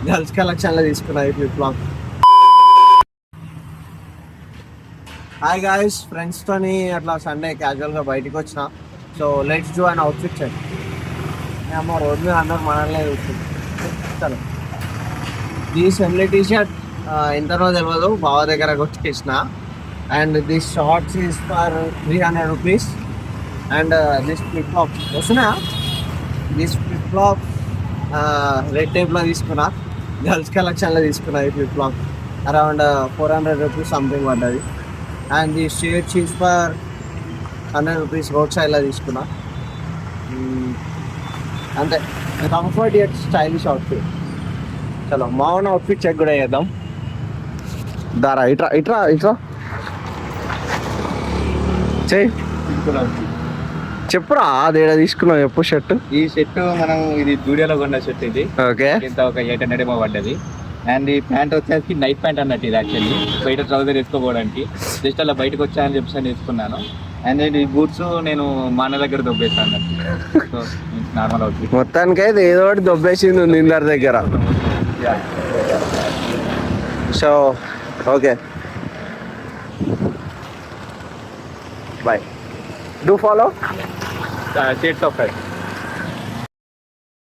Girls collection లో తీసుకున్నా ఈ flip flop. Hi guys, friends తోని అట్లా సండే క్యాజువల్ గా బయటకు వచ్చిన. So let's do an outfit check. అమ్మ రోడ్ మీద అందరు మనల్నే చూస్తుంది. చలో, ఈ సెమ్లీ టీ షర్ట్ ఎంతనో తెలియదు, బావ దగ్గర కొట్టేసిన. And this shorts is for 300 rupees. And this flip flop వస్తున్నా, దిస్ ఫ్లిప్ ఫ్లాప్ రెడ్ టైప్లో తీసుకున్నా. గర్ల్స్ కలెక్షన్లో తీసుకున్నా ఈ flip flop. Around 400 rupees something పడ్డది. And the shirts is for 100 rupees road సైడ్లో తీసుకున్నా. అంతే, కంఫర్ట్ యట్ స్టైలిష్ అవుట్ఫిట్. చలో మామూలు అవుట్ఫిట్ చెక్ కూడా చేద్దాం. దారా ఇట్రా ఇట్రా ఇట్రా చెయ్యి. చెప్పురా, అదేడా తీసుకున్నావు చెప్పు. షర్ట్, ఈ షర్ట్ మనం ఇది జూడియోలో కొన్న షర్ట్. ఇది ఓకే, ఇంత ఒక 800 ఏమో పడ్డది. అండ్ ఈ ప్యాంట్ వచ్చేసి నైట్ ప్యాంట్ అన్నట్టు. ఇది యాక్చువల్లీ బయట ట్రౌజర్ వేసుకోవడానికి జస్ట్ అలా బయటకు వచ్చాయని చెప్పి తీసుకున్నాను. అండ్ ఈ బూట్స్ నేను మా అన్న దగ్గర దొబ్బేస్తాను అన్నట్టు. సో నార్మల్ అవుతుంది. మొత్తానికి అయితే ఏదో ఒకటి దొబ్బేసింది ఉంది ఇందరి దగ్గర. So okay, bye. Do follow shades of red.